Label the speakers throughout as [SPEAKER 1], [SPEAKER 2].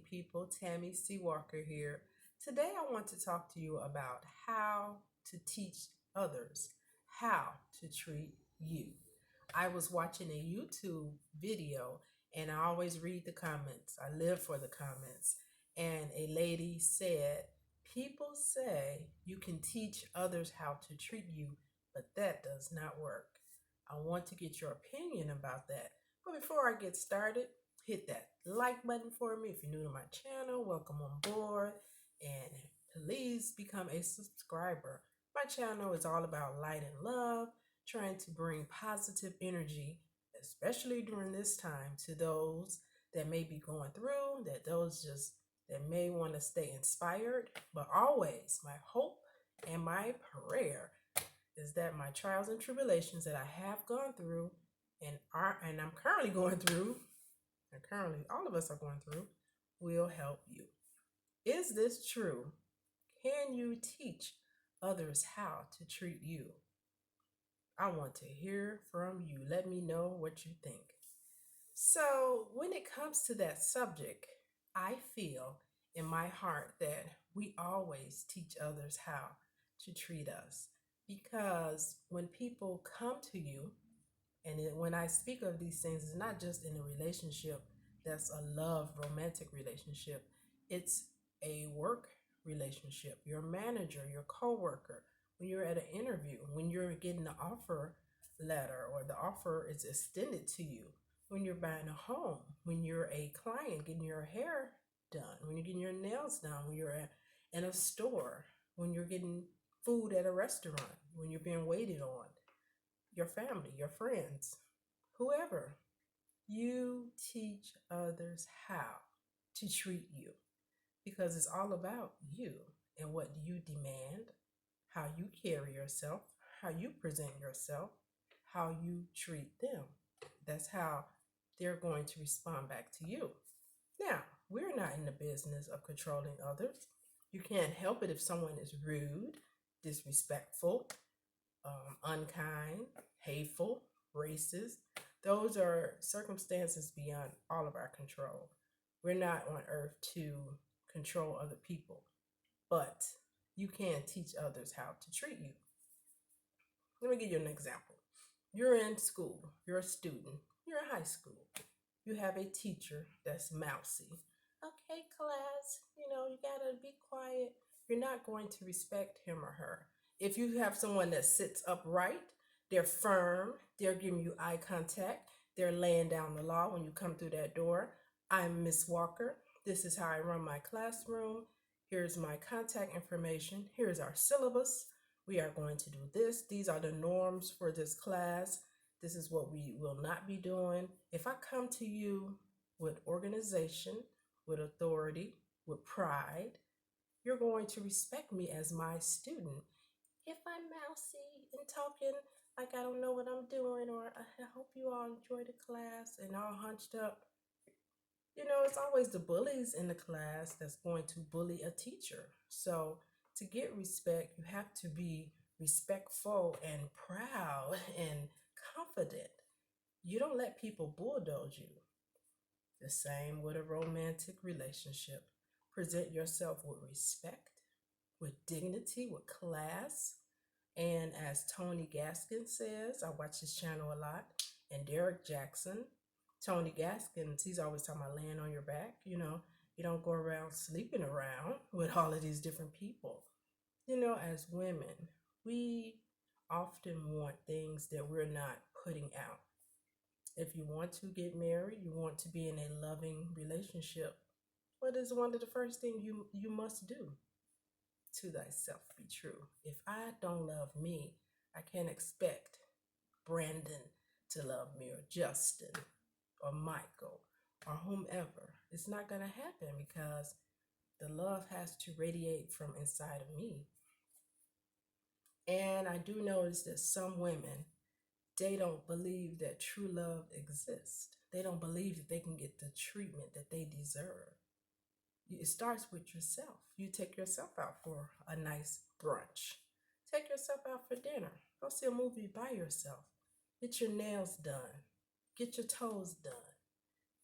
[SPEAKER 1] people. Tammy C. Walker here. Today I want to talk to you about how to teach others how to treat you. I was watching a YouTube video and I always read the comments. I live for the comments. And a lady said, people say you can teach others how to treat you, but that does not work. I want to get your opinion about that. But before I get started, hit that like button for me. If you're new to my channel, welcome on board and please become a subscriber. My channel is all about light and love, trying to bring positive energy, especially during this time, to those that may be going through, that may want to stay inspired. But always, my hope and my prayer is that my trials and tribulations that I have gone through and I'm currently going through, and currently all of us are going through, will help you. Is this true? Can you teach others how to treat you? I want to hear from you. Let me know what you think. So, when it comes to that subject, I feel in my heart that we always teach others how to treat us. Because when people come to you, when I speak of these things, it's not just in a relationship that's a love, romantic relationship, it's a work relationship. Your manager, your coworker, when you're at an interview, when you're getting an offer letter or the offer is extended to you, when you're buying a home, when you're a client getting your hair done, when you're getting your nails done, when you're in a store, when you're getting food at a restaurant, when you're being waited on, your family, your friends, whoever, you teach others how to treat you because it's all about you and what you demand, how you carry yourself, how you present yourself, how you treat them. That's how they're going to respond back to you. Now, we're not in the business of controlling others. You can't help it if someone is rude, disrespectful, unkind, hateful, racist. Those are circumstances beyond all of our control. We're not on earth to control other people, but you can teach others how to treat you. Let me give you an example. You're in school, you're a student, you're in high school. You have a teacher that's mousy. Okay, class, you gotta be quiet. You're not going to respect him or her. If you have someone that sits upright, they're firm, they're giving you eye contact, they're laying down the law when you come through that door. I'm Miss Walker. This is how I run my classroom. Here's my contact information. Here's our syllabus. We are going to do this. These are the norms for this class. This is what we will not be doing. If I come to you with organization, with authority, with pride, you're going to respect me as my student. If I'm mousy and talking like I don't know what I'm doing, or I hope you all enjoy the class and all hunched up, it's always the bullies in the class that's going to bully a teacher. So to get respect, you have to be respectful and proud and confident. You don't let people bulldoze you. The same with a romantic relationship. Present yourself with respect, with dignity, with class. And as Tony Gaskins says, I watch his channel a lot, and Derek Jackson, Tony Gaskins, he's always talking about laying on your back. You don't go around sleeping around with all of these different people. As women, we often want things that we're not putting out. If you want to get married, you want to be in a loving relationship, what is one of the first things you must do? To thyself be true. If I don't love me, I can't expect Brandon to love me, or Justin, or Michael, or whomever. It's not going to happen because the love has to radiate from inside of me. And I do notice that some women, they don't believe that true love exists. They don't believe that they can get the treatment that they deserve. It starts with yourself. You take yourself out for a nice brunch. Take yourself out for dinner. Go see a movie by yourself. Get your nails done. Get your toes done.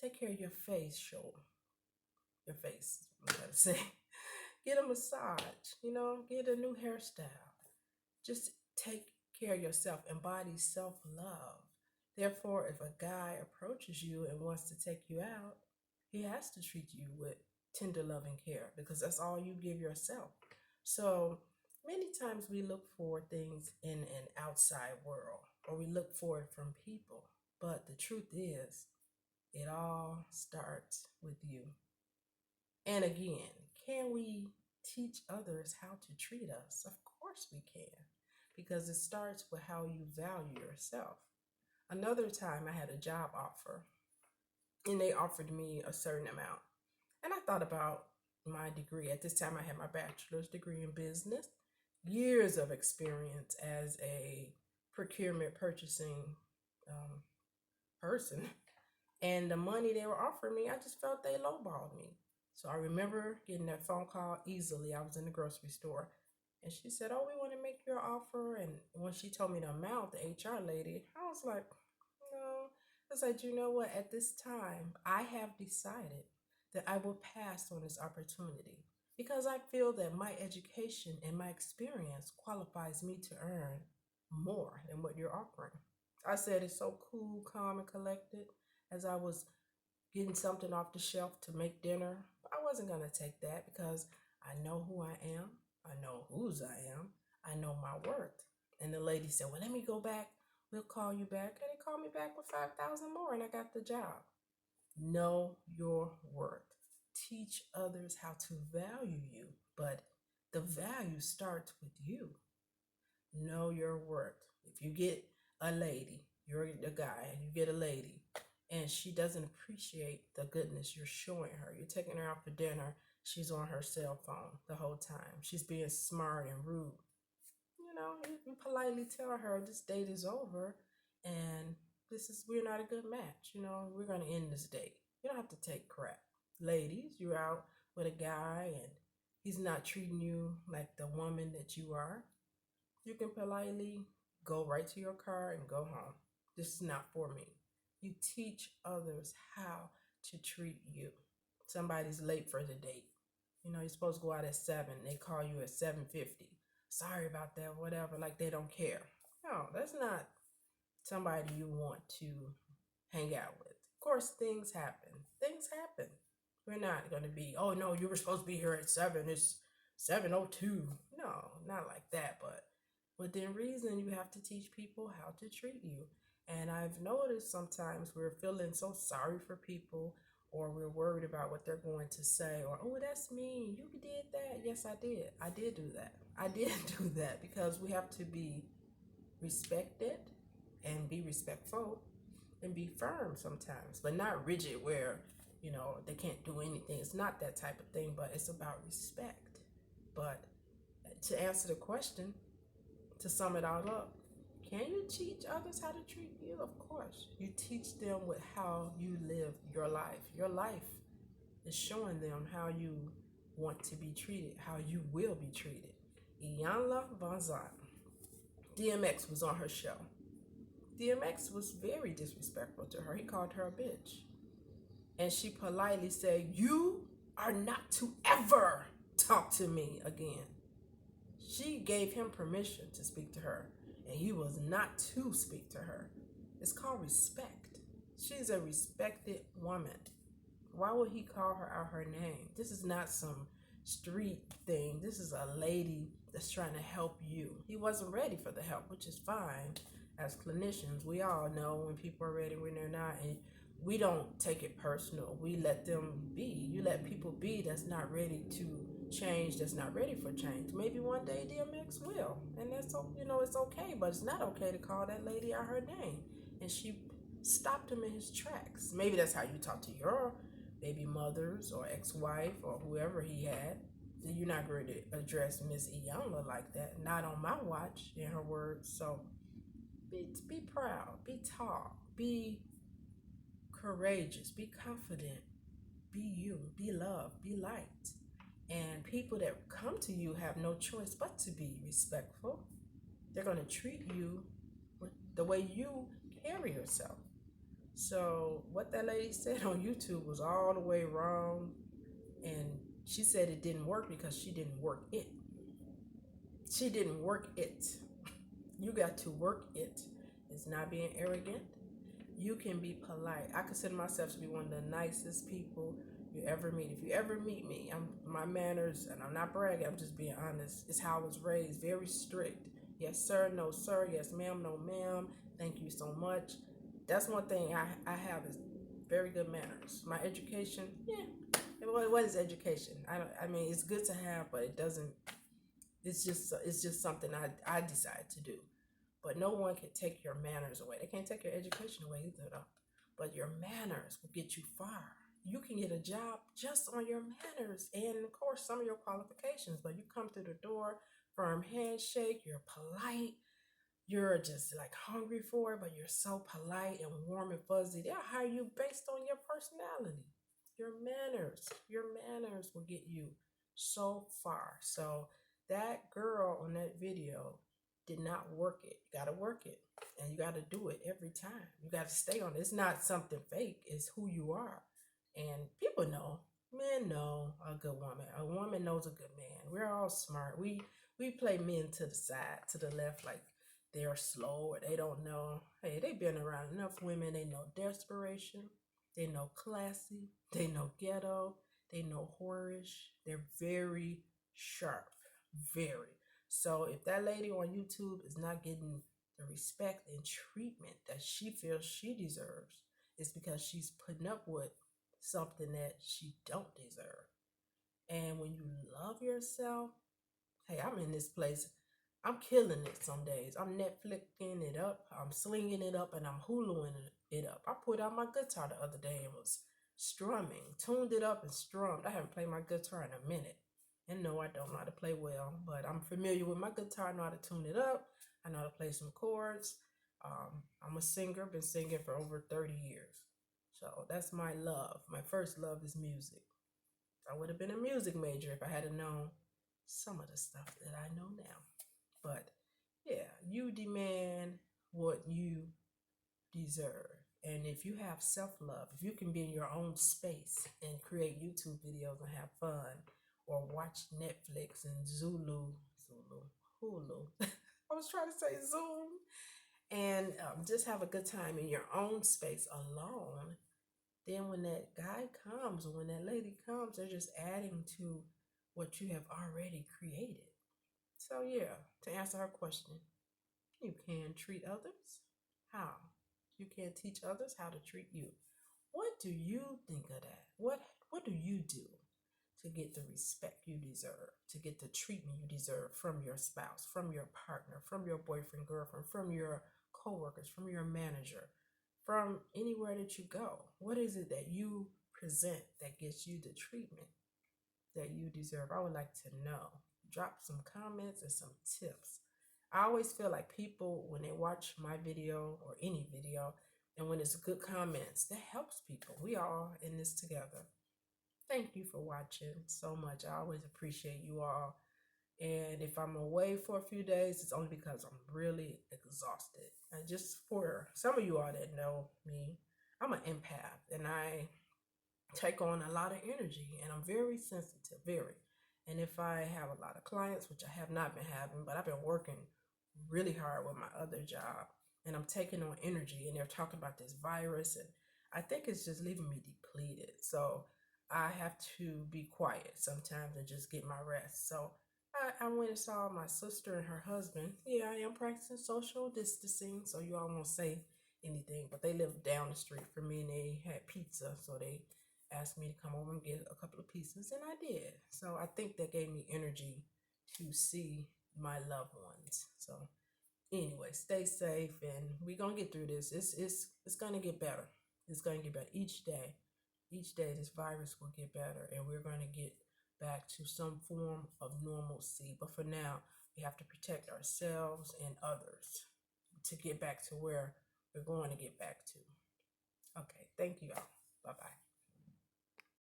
[SPEAKER 1] Take care of your facial. your face, I'm gonna say. Get a massage, get a new hairstyle. Just take care of yourself, embody self love. Therefore, if a guy approaches you and wants to take you out, he has to treat you with tender loving care because that's all you give yourself. So many times we look for things in an outside world or we look for it from people. But the truth is, it all starts with you. And again, can we teach others how to treat us? Of course we can, because it starts with how you value yourself. Another time I had a job offer and they offered me a certain amount. And I thought about my degree. At this time, I had my bachelor's degree in business, years of experience as a procurement purchasing um, person. And the money they were offering me, I just felt they lowballed me. So I remember getting that phone call easily. I was in the grocery store. And she said, "Oh, we want to make you an offer." And when she told me the amount, the HR lady, I was like, no. I said, "You know what? At this time, I have decided that I will pass on this opportunity because I feel that my education and my experience qualifies me to earn more than what you're offering." I said it so cool, calm, and collected as I was getting something off the shelf to make dinner. I wasn't going to take that because I know who I am. I know whose I am. I know my worth. And the lady said, "Well, let me go back. We'll call you back." And they called me back with 5,000 more and I got the job. Know your worth. Teach others how to value you, but the value starts with you. Know your worth. If you get a lady, you're a guy, and you get a lady, and she doesn't appreciate the goodness you're showing her. You're taking her out for dinner. She's on her cell phone the whole time. She's being smart and rude. You politely tell her this date is over and we're not a good match. We're going to end this date. You don't have to take crap. Ladies, you're out with a guy and he's not treating you like the woman that you are. You can politely go right to your car and go home. This is not for me. You teach others how to treat you. Somebody's late for the date. You're supposed to go out at 7. They call you at 7:50. "Sorry about that," whatever, like they don't care. No, that's not somebody you want to hang out with. Of course, things happen. Things happen. We're not going to be, "Oh, no, you were supposed to be here at 7. It's 7:02. No, not like that. But within reason, you have to teach people how to treat you. And I've noticed sometimes we're feeling so sorry for people or we're worried about what they're going to say or, "Oh, that's mean. You did that." Yes, I did. I did do that. I did do that because we have to be respected and be respectful and be firm sometimes, but not rigid where, they can't do anything. It's not that type of thing, but it's about respect. But to answer the question, to sum it all up, can you teach others how to treat you? Of course. You teach them with how you live your life. Your life is showing them how you want to be treated, how you will be treated. Iyanla Vanzant, DMX was on her show. DMX was very disrespectful to her. He called her a bitch. And she politely said, "You are not to ever talk to me again." She gave him permission to speak to her, and he was not to speak to her. It's called respect. She's a respected woman. Why would he call her out her name? This is not some street thing. This is a lady that's trying to help you. He wasn't ready for the help, which is fine. As clinicians, we all know when people are ready, when they're not, and we don't take it personal. We let them be. You let people be that's not ready to change, that's not ready for change. Maybe one day DMX will, and that's, it's okay, but it's not okay to call that lady out her name. And she stopped him in his tracks. Maybe that's how you talk to your baby mothers or ex-wife or whoever he had. You're not going to address Miss Iyanla like that. Not on my watch, in her words. So be proud, be tall, be courageous, be confident, be you, be loved, be liked. And people that come to you have no choice but to be respectful. They're going to treat you with the way you carry yourself. So what that lady said on YouTube was all the way wrong. And she said it didn't work because she didn't work it. She didn't work it. You got to work it. It's not being arrogant. You can be polite. I consider myself to be one of the nicest people you ever meet. If you ever meet me, my manners, and I'm not bragging, I'm just being honest. It's how I was raised, very strict. Yes, sir, no, sir. Yes, ma'am, no, ma'am. Thank you so much. That's one thing I have is very good manners. My education, yeah. What is education? I mean, it's good to have, but it doesn't. It's just something I decided to do. But no one can take your manners away. They can't take your education away either, though. But your manners will get you far. You can get a job just on your manners and, of course, some of your qualifications. But you come through the door, firm handshake, you're polite, you're just like hungry for it, but you're so polite and warm and fuzzy. They'll hire you based on your personality. Your manners will get you so far. So that girl on that video did not work it. You gotta work it. And you gotta do it every time. You gotta stay on it. It's not something fake, it's who you are. And people know, men know a good woman. A woman knows a good man. We're all smart. We play men to the side, to the left, like they're slow or they don't know. Hey, they've been around enough women. They know desperation. They know classy. They know ghetto. They know whorish. They're very sharp. Very. So if that lady on YouTube is not getting the respect and treatment that she feels she deserves, it's because she's putting up with something that she don't deserve. And when you love yourself, hey, I'm in this place. I'm killing it some days. I'm Netflixing it up. I'm slinging it up, and I'm Huluing it up. I put out my guitar the other day and was strumming, tuned it up and strummed. I haven't played my guitar in a minute. And no, I don't know how to play well, but I'm familiar with my guitar. I know how to tune it up. I know how to play some chords. I'm a singer, been singing for over 30 years. So that's my love. My first love is music. I would have been a music major if I had known some of the stuff that I know now. But yeah, you demand what you deserve. And if you have self love, if you can be in your own space and create YouTube videos and have fun, or watch Netflix and Hulu. I was trying to say Zoom, and just have a good time in your own space alone. Then when that guy comes or when that lady comes, they're just adding to what you have already created. So yeah, to answer her question, you can treat others. How? You can teach others how to treat you. What do you think of that? What do you do to get the respect you deserve, to get the treatment you deserve from your spouse, from your partner, from your boyfriend, girlfriend, from your coworkers, from your manager, from anywhere that you go? What is it that you present that gets you the treatment that you deserve? I would like to know. Drop some comments and some tips. I always feel like people, when they watch my video or any video, and when it's good comments, that helps people. We all in this together. Thank you for watching so much. I always appreciate you all. And if I'm away for a few days, it's only because I'm really exhausted. And just for some of you all that know me, I'm an empath and I take on a lot of energy and I'm very sensitive, very. And if I have a lot of clients, which I have not been having, but I've been working really hard with my other job and I'm taking on energy and they're talking about this virus and I think it's just leaving me depleted. So I have to be quiet sometimes and just get my rest. So I went and saw my sister and her husband. Yeah, I am practicing social distancing, so you all won't say anything. But they live down the street from me and they had pizza, so they asked me to come over and get a couple of pieces, and I did. So I think that gave me energy to see my loved ones. So anyway, stay safe, and we're gonna get through this. It's gonna get better. It's gonna get better each day. Each day, this virus will get better, and we're gonna get back to some form of normalcy. But for now, we have to protect ourselves and others to get back to where we're going to get back to. Okay, thank you all. Bye bye.